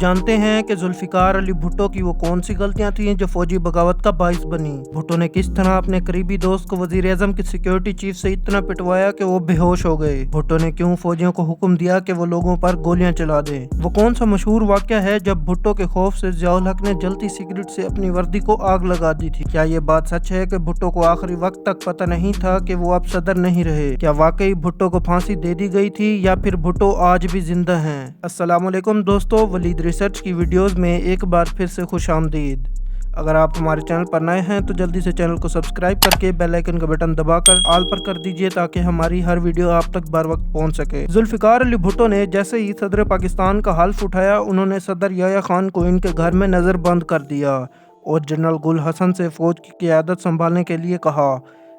جانتے ہیں کہ ذوالفقار علی بھٹو کی وہ کون سی غلطیاں تھیں جو فوجی بغاوت کا باعث بنی؟ بھٹو نے کس طرح اپنے قریبی دوست کو وزیر اعظم کی سیکیورٹی چیف سے اتنا پٹوایا کہ وہ بے ہوش ہو گئے؟ بھٹو نے کیوں فوجیوں کو حکم دیا کہ وہ لوگوں پر گولیاں چلا دیں؟ وہ کون سا مشہور واقعہ ہے جب بھٹو کے خوف سے ضیاء الحق نے جلتی سگریٹ سے اپنی وردی کو آگ لگا دی تھی؟ کیا یہ بات سچ ہے کہ بھٹو کو آخری وقت تک پتہ نہیں تھا کہ وہ اب صدر نہیں رہے؟ کیا واقعی بھٹو کو پھانسی دے دی گئی تھی یا پھر بھٹو آج بھی زندہ ہیں؟ السلام علیکم دوستو، ولید ریسرچ کی ویڈیوز میں ایک بار پھر سے خوش آمدید۔ اگر آپ ہمارے چینل پر نئے ہیں تو جلدی سے چینل کو سبسکرائب کر کے بیل آئیکن کا بٹن دبا کر آل پر کر دیجئے تاکہ ہماری ہر ویڈیو آپ تک بر وقت پہنچ سکے۔ ذوالفقار علی بھٹو نے جیسے ہی صدر پاکستان کا حلف اٹھایا، انہوں نے صدر یحییٰ خان کو ان کے گھر میں نظر بند کر دیا اور جنرل گل حسن سے فوج کی قیادت سنبھالنے کے لیے کہا۔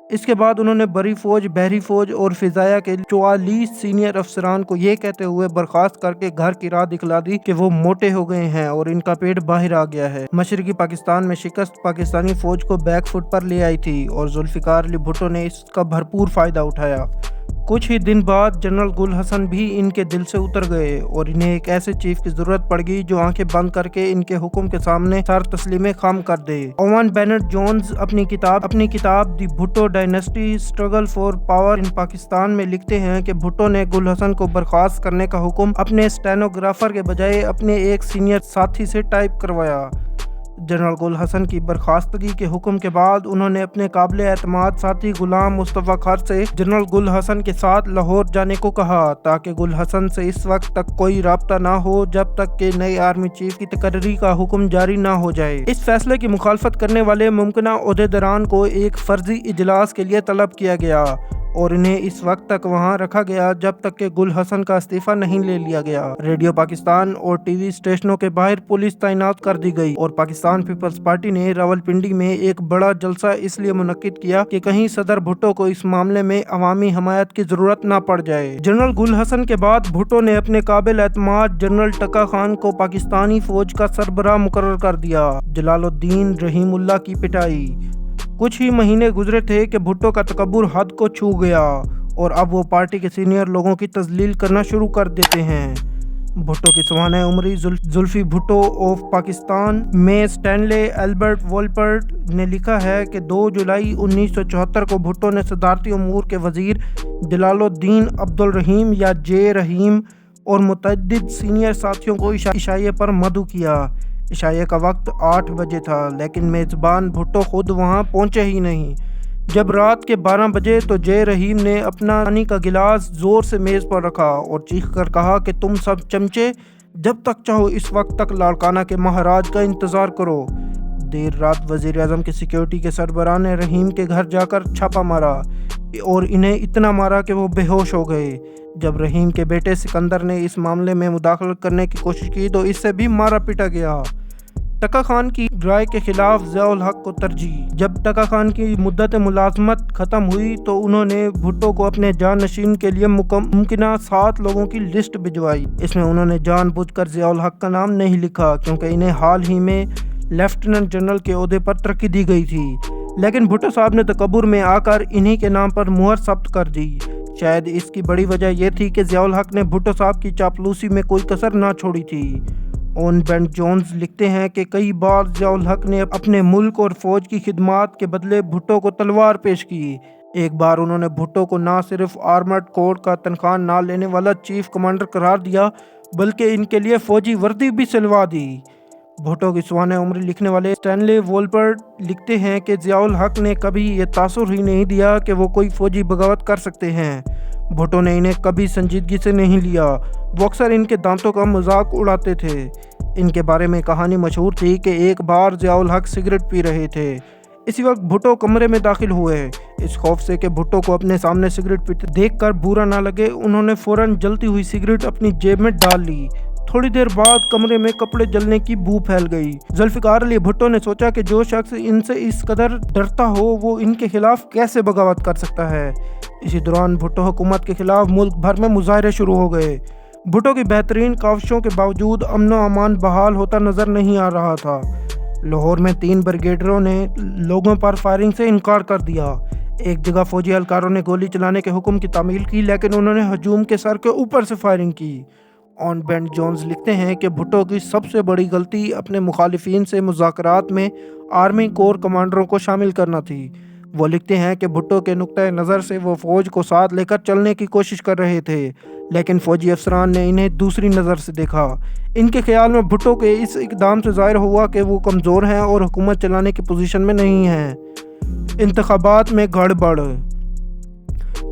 اس کے بعد انہوں نے بری فوج، بحری فوج اور فضائیہ کے 44 سینئر افسران کو یہ کہتے ہوئے برخاست کر کے گھر کی راہ دکھلا دی کہ وہ موٹے ہو گئے ہیں اور ان کا پیٹ باہر آ گیا ہے۔ مشرقی پاکستان میں شکست پاکستانی فوج کو بیک فٹ پر لے آئی تھی اور ذوالفقار علی بھٹو نے اس کا بھرپور فائدہ اٹھایا۔ کچھ ہی دن بعد جنرل گل حسن بھی ان کے دل سے اتر گئے اور انہیں ایک ایسے چیف کی ضرورت پڑ گئی جو آنکھیں بند کر کے ان کے حکم کے سامنے سر تسلیم خم کر دے۔ اوون بینٹ جونز اپنی کتاب the Bhutto dynasty struggle for power in Pakistan میں لکھتے ہیں کہ بھٹو نے گل حسن کو برخاست کرنے کا حکم اپنے اسٹینوگرافر کے بجائے اپنے ایک سینئر ساتھی سے ٹائپ کروایا۔ جنرل گل حسن کی برخاستگی کے حکم کے بعد انہوں نے اپنے قابل اعتماد ساتھی غلام مصطفیٰ خر سے جنرل گل حسن کے ساتھ لاہور جانے کو کہا تاکہ گل حسن سے اس وقت تک کوئی رابطہ نہ ہو جب تک کہ نئے آرمی چیف کی تقرری کا حکم جاری نہ ہو جائے۔ اس فیصلے کی مخالفت کرنے والے ممکنہ عہدیداران کو ایک فرضی اجلاس کے لیے طلب کیا گیا اور انہیں اس وقت تک وہاں رکھا گیا جب تک کہ گل حسن کا استعفیٰ نہیں لے لیا گیا۔ ریڈیو پاکستان اور ٹی وی اسٹیشنوں کے باہر پولیس تعینات کر دی گئی اور پاکستان پیپلز پارٹی نے راولپنڈی میں ایک بڑا جلسہ اس لیے منعقد کیا کہ کہیں صدر بھٹو کو اس معاملے میں عوامی حمایت کی ضرورت نہ پڑ جائے۔ جنرل گل حسن کے بعد بھٹو نے اپنے قابل اعتماد جنرل ٹکا خان کو پاکستانی فوج کا سربراہ مقرر کر دیا۔ جلال الدین رحیم اللہ کی پٹائی۔ کچھ ہی مہینے گزرے تھے کہ بھٹو کا تکبر حد کو چھو گیا اور اب وہ پارٹی کے سینئر لوگوں کی تذلیل کرنا شروع کر دیتے ہیں۔ بھٹو کی سوانح عمری زلفی بھٹو آف پاکستان میں اسٹینلے ایلبرٹ وولپرٹ نے لکھا ہے کہ 2 جولائی 1974 کو بھٹو نے صدارتی امور کے وزیر جلال الدین عبدالرحیم یا جے رحیم اور متعدد سینئر ساتھیوں کو عشائیے پر مدعو کیا۔ عشائیے کا وقت 8 بجے تھا لیکن میزبان بھٹو خود وہاں پہنچے ہی نہیں۔ جب رات کے 12 بجے تو جے رحیم نے اپنا پانی کا گلاس زور سے میز پر رکھا اور چیخ کر کہا کہ تم سب چمچے جب تک چاہو اس وقت تک لاڑکانہ کے مہاراج کا انتظار کرو۔ دیر رات وزیر اعظم کے سیکیورٹی کے سربراہ نے رحیم کے گھر جا کر چھاپا مارا اور انہیں اتنا مارا کہ وہ بے ہوش ہو گئے۔ جب رحیم کے بیٹے سکندر نے اس معاملے میں مداخلت کرنے کی کوشش کی تو اس سے بھی مارا پیٹا گیا۔ ٹکا خان کی رائے کے خلاف ضیاء الحق کو ترجیح۔ جب ٹکا خان کی مدت ملازمت ختم ہوئی تو انہوں نے بھٹو کو اپنے جانشین کے لیے ممکنہ 7 لوگوں کی لسٹ بھجوائی۔ اس میں انہوں نے جان بوجھ کر ضیاء الحق کا نام نہیں لکھا کیونکہ انہیں حال ہی میں لیفٹیننٹ جنرل کے عہدے پر ترقی دی گئی تھی، لیکن بھٹو صاحب نے تکبر میں آ کر انہی کے نام پر مہر ثبت کر دی۔ شاید اس کی بڑی وجہ یہ تھی کہ ضیاء الحق نے بھٹو صاحب کی چاپلوسی میں کوئی کسر نہ چھوڑی تھی۔ اوون بینٹ جونز لکھتے ہیں کہ کئی بار ضیاء الحق نے اپنے ملک اور فوج کی خدمات کے بدلے بھٹو کو تلوار پیش کی۔ ایک بار انہوں نے بھٹو کو نہ صرف آرمرڈ کورps کا تنخواہ نہ لینے والا چیف کمانڈر قرار دیا بلکہ ان کے لیے فوجی وردی بھی سلوا دی۔ بھٹو کی سوانح عمری لکھنے والے اسٹینلے وولپرٹ لکھتے ہیں کہ ضیاء الحق نے کبھی یہ تاثر ہی نہیں دیا کہ وہ کوئی فوجی بغاوت کر سکتے ہیں۔ بھٹو نے انہیں کبھی سنجیدگی سے نہیں لیا، وہ اکثر ان کے دانتوں کا مذاق اڑاتے تھے۔ ان کے بارے میں کہانی مشہور تھی کہ ایک بار ضیاء الحق سگریٹ پی رہے تھے، اسی وقت بھٹو کمرے میں داخل ہوئے۔ اس خوف سے کہ بھٹو کو اپنے سامنے سگریٹ پیتے دیکھ کر برا نہ لگے، انہوں نے فوراً جلتی ہوئی سگریٹ اپنی جیب میں ڈال لی۔ تھوڑی دیر بعد کمرے میں کپڑے جلنے کی بو پھیل گئی۔ ذوالفقار علی بھٹو نے سوچا کہ جو شخص ان سے اس قدر ڈرتا ہو وہ ان کے خلاف کیسے بغاوت کر سکتا ہے۔ اسی دوران بھٹو حکومت کے خلاف ملک بھر میں مظاہرے شروع ہو گئے۔ بھٹو کی بہترین کاوشوں کے باوجود امن و امان بحال ہوتا نظر نہیں آ رہا تھا۔ لاہور میں 3 بریگیڈیئروں نے لوگوں پر فائرنگ سے انکار کر دیا۔ ایک جگہ فوجی اہلکاروں نے گولی چلانے کے حکم کی تعمیل کی لیکن انہوں نے ہجوم کے سر کے اوپر سے فائرنگ کی آن بینڈ جونز لکھتے ہیں کہ بھٹو کی سب سے بڑی غلطی اپنے مخالفین سے مذاکرات میں آرمی کور کمانڈروں کو شامل کرنا تھی۔ وہ لکھتے ہیں کہ بھٹو کے نقطۂ نظر سے وہ فوج کو ساتھ لے کر چلنے کی کوشش کر رہے تھے، لیکن فوجی افسران نے انہیں دوسری نظر سے دیکھا۔ ان کے خیال میں بھٹو کے اس اقدام سے ظاہر ہوا کہ وہ کمزور ہیں اور حکومت چلانے کی پوزیشن میں نہیں ہیں۔ انتخابات میں گڑبڑ۔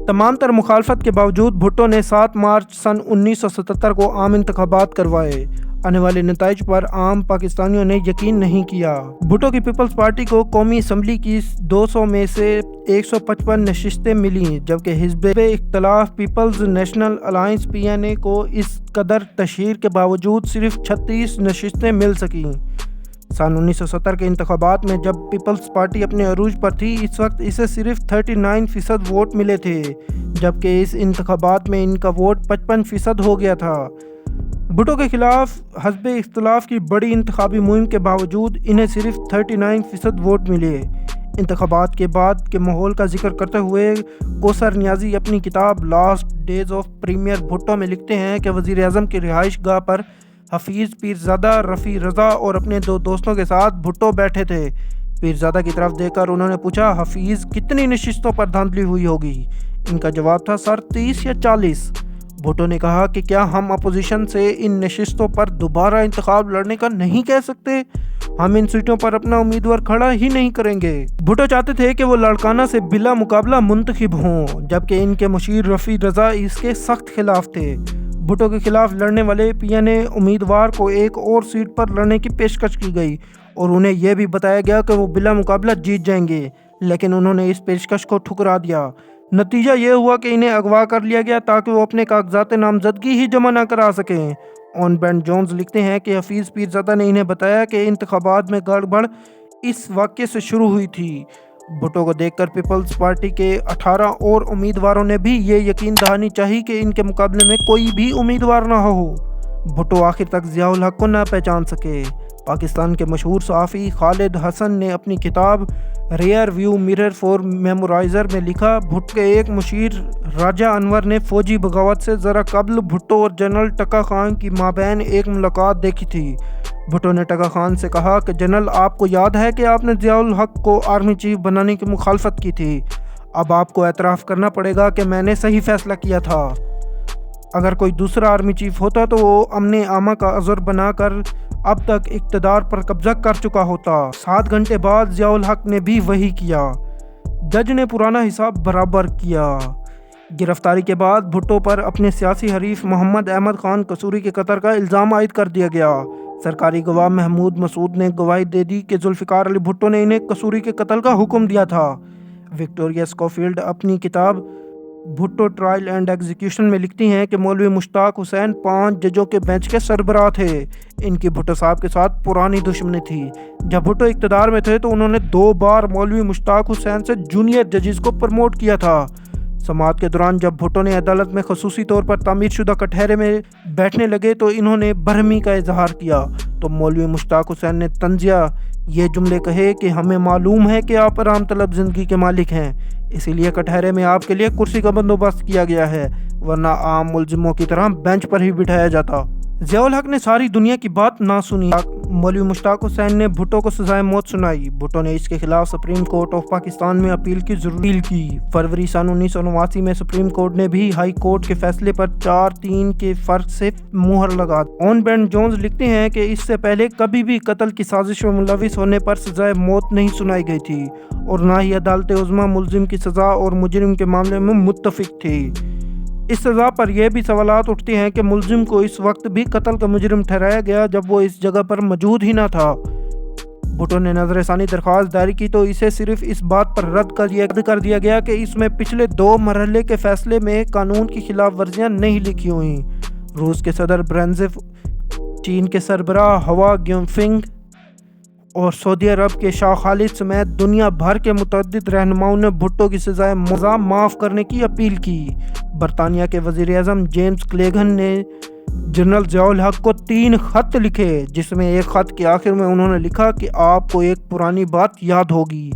تمام تر مخالفت کے باوجود بھٹو نے 7 مارچ سن 1977 کو عام انتخابات کروائے۔ آنے والے نتائج پر عام پاکستانیوں نے یقین نہیں کیا۔ بھٹو کی پیپلز پارٹی کو قومی اسمبلی کی 200 میں سے 155 نشستیں ملیں، جبکہ حزب اختلاف پیپلز نیشنل الائنس (PNA) کو اس قدر تشہیر کے باوجود صرف 36 نشستیں مل سکیں۔ سن 1970 کے انتخابات میں جب پیپلز پارٹی اپنے عروج پر تھی، اس وقت اسے صرف 39% ووٹ ملے تھے، جبکہ اس انتخابات میں ان کا ووٹ 55% ہو گیا تھا۔ بھٹو کے خلاف حزب اختلاف کی بڑی انتخابی مہم کے باوجود انہیں صرف 39% ووٹ ملے۔ انتخابات کے بعد کے ماحول کا ذکر کرتے ہوئے کوثر نیازی اپنی کتاب last days of premier Bhutto میں لکھتے ہیں کہ وزیر اعظم کی رہائش گاہ پر حفیظ پیرزادہ، رفیع رضا اور اپنے 2 دوستوں کے ساتھ بھٹو بیٹھے تھے۔ پیرزادہ کی طرف دیکھ کر انہوں نے پوچھا، حفیظ کتنی نشستوں پر دھاندلی ہوئی ہوگی؟ ان کا جواب تھا، سر 30 یا 40۔ بھٹو نے کہا کہ کیا ہم اپوزیشن سے ان نشستوں پر دوبارہ انتخاب لڑنے کا نہیں کہہ سکتے؟ ہم ان سیٹوں پر اپنا امیدوار کھڑا ہی نہیں کریں گے۔ بھٹو چاہتے تھے کہ وہ لاڑکانہ سے بلا مقابلہ منتخب ہوں، جبکہ ان کے مشیر رفیع رضا اس کے سخت خلاف تھے۔ بھٹو کے خلاف لڑنے والے PNA امیدوار کو ایک اور سیٹ پر لڑنے کی پیشکش کی گئی اور انہیں یہ بھی بتایا گیا کہ وہ بلا مقابلہ جیت جائیں گے، لیکن انہوں نے اس پیشکش کو ٹھکرا دیا۔ نتیجہ یہ ہوا کہ انہیں اغوا کر لیا گیا تاکہ وہ اپنے کاغذات نامزدگی ہی جمع نہ کرا سکیں۔ آن بینڈ جونز لکھتے ہیں کہ حفیظ پیرزادہ نے انہیں بتایا کہ انتخابات میں گڑبڑ اس واقعے سے شروع ہوئی تھی۔ بھٹو کو دیکھ کر پیپلز پارٹی کے 18 اور امیدواروں نے بھی یہ یقین دہانی چاہی کہ ان کے مقابلے میں کوئی بھی امیدوار نہ ہو۔ بھٹو آخر تک ضیاء الحق کو نہ پہچان سکے۔ پاکستان کے مشہور صحافی خالد حسن نے اپنی کتاب ریئر ویو مرر فار میمورائزر میں لکھا، بھٹو کے ایک مشیر راجہ انور نے فوجی بغاوت سے ذرا قبل بھٹو اور جنرل ٹکا خان کی مابین ایک ملاقات دیکھی تھی۔ بھٹو نے ٹکا خان سے کہا کہ جنرل، آپ کو یاد ہے کہ آپ نے ضیاء الحق کو آرمی چیف بنانے کی مخالفت کی تھی۔ اب آپ کو اعتراف کرنا پڑے گا کہ میں نے صحیح فیصلہ کیا تھا۔ اگر کوئی دوسرا آرمی چیف ہوتا تو وہ امن عامہ کا عذر بنا کر اب تک اقتدار پر قبضہ کر چکا ہوتا۔ 7 گھنٹے بعد ضیاء الحق نے بھی وہی کیا۔ جج نے پرانا حساب برابر کیا۔ گرفتاری کے بعد بھٹو پر اپنے سیاسی حریف محمد احمد خان قصوری کے قتل کا الزام عائد کر دیا گیا۔ سرکاری گواہ محمود مسعود نے گواہی دے دی کہ ذوالفقار علی بھٹو نے انہیں قصوری کے قتل کا حکم دیا تھا۔ وکٹوریہ اسکوفیلڈ اپنی کتاب بھٹو ٹرائل اینڈ ایگزیکیوشن میں لکھتی ہیں کہ مولوی مشتاق حسین 5 ججوں کے بینچ کے سربراہ تھے۔ ان کی بھٹو صاحب کے ساتھ پرانی دشمنی تھی۔ جب بھٹو اقتدار میں تھے تو انہوں نے 2 بار مولوی مشتاق حسین سے جونیئر ججز کو پروموٹ کیا تھا۔ سماعت کے دوران جب بھٹو نے عدالت میں خصوصی طور پر تعمیر شدہ کٹہرے میں بیٹھنے لگے تو انہوں نے برہمی کا اظہار کیا تو مولوی مشتاق حسین نے طنزیہ یہ جملے کہے کہ ہمیں معلوم ہے کہ آپ آرام طلب زندگی کے مالک ہیں، اسی لیے کٹہرے میں آپ کے لیے کرسی کا بندوبست کیا گیا ہے، ورنہ عام ملزموں کی طرح بینچ پر ہی بٹھایا جاتا۔ ضیاء الحق نے ساری دنیا کی بات نہ سنی۔ مولوی مشتاق حسین نے بھٹو کو سزائے موت سنائی۔ بھٹو نے اس کے خلاف سپریم کورٹ آف پاکستان میں اپیل کی ضرورت کی۔ فروری سن 1989 میں سپریم کورٹ نے بھی ہائی کورٹ کے فیصلے پر 4-3 کے فرق سے مہر لگا دی۔ آن بینڈ جونز لکھتے ہیں کہ اس سے پہلے کبھی بھی قتل کی سازش میں ملوث ہونے پر سزائے موت نہیں سنائی گئی تھی اور نہ ہی عدالت عظمیٰ ملزم کی سزا اور مجرم کے معاملے میں متفق تھی۔ اس سزا پر یہ بھی سوالات اٹھتے ہیں کہ ملزم کو اس وقت بھی قتل کا مجرم ٹھہرایا گیا جب وہ اس جگہ پر موجود ہی نہ تھا۔ بھٹو نے نظر ثانی درخواست دائر کی تو اسے صرف اس بات پر رد کر دیا گیا کہ اس میں پچھلے 2 مرحلے کے فیصلے میں قانون کی خلاف ورزیاں نہیں لکھی ہوئیں۔ روس کے صدر برینزف، چین کے سربراہ ہوا گیوفنگ اور سعودی عرب کے شاہ خالد سمیت دنیا بھر کے متعدد رہنماؤں نے بھٹو کی سزائے موت معاف کرنے کی اپیل کی۔ برطانیہ کے وزیر اعظم جیمز کلیگن نے جنرل ضیاء الحق کو 3 خط لکھے، جس میں ایک خط کے آخر میں انہوں نے لکھا کہ آپ کو ایک پرانی بات یاد ہوگی،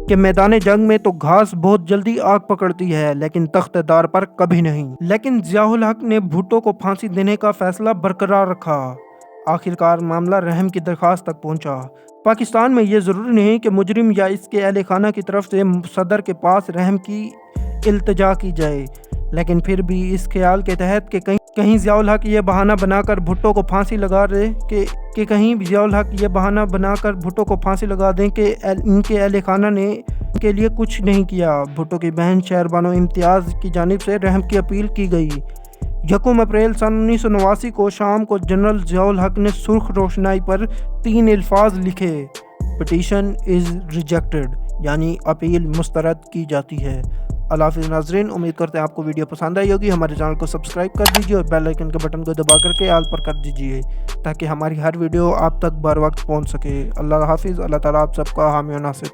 کہ میدان جنگ میں تو گھاس بہت جلدی آگ پکڑتی ہے لیکن تخت دار پر کبھی نہیں۔ لیکن ضیاء الحق نے بھٹو کو پھانسی دینے کا فیصلہ برقرار رکھا۔ آخرکار معاملہ رحم کی درخواست تک پہنچا۔ پاکستان میں یہ ضروری نہیں کہ مجرم یا اس کے اہل خانہ کی طرف سے صدر کے پاس رحم کی التجا کی جائے، لیکن پھر بھی اس خیال کے تحت کہ کہیں ضیاء الحق یہ بہانہ بنا کر بھٹو کو پھانسی لگا دیں کہ ان کے اہل خانہ نے ان کے لیے کچھ نہیں کیا۔ بھٹو کی بہن شہربانو امتیاز کی جانب سے رحم کی اپیل کی گئی۔ 1 اپریل سن 1989 کو شام کو جنرل ضیاء الحق نے سرخ روشنائی پر 3 الفاظ لکھے: پٹیشن از ریجیکٹڈ، یعنی اپیل مسترد کی جاتی ہے۔ اللہ حافظ ناظرین، امید کرتے ہیں آپ کو ویڈیو پسند آئی ہوگی۔ ہمارے چینل کو سبسکرائب کر دیجیے اور بیل آئیکن کے بٹن کو دبا کر کے آل پر کر دیجیے تاکہ ہماری ہر ویڈیو آپ تک بر وقت پہنچ سکے۔ اللہ حافظ، اللہ تعالیٰ آپ سب کا حامی و ناصر۔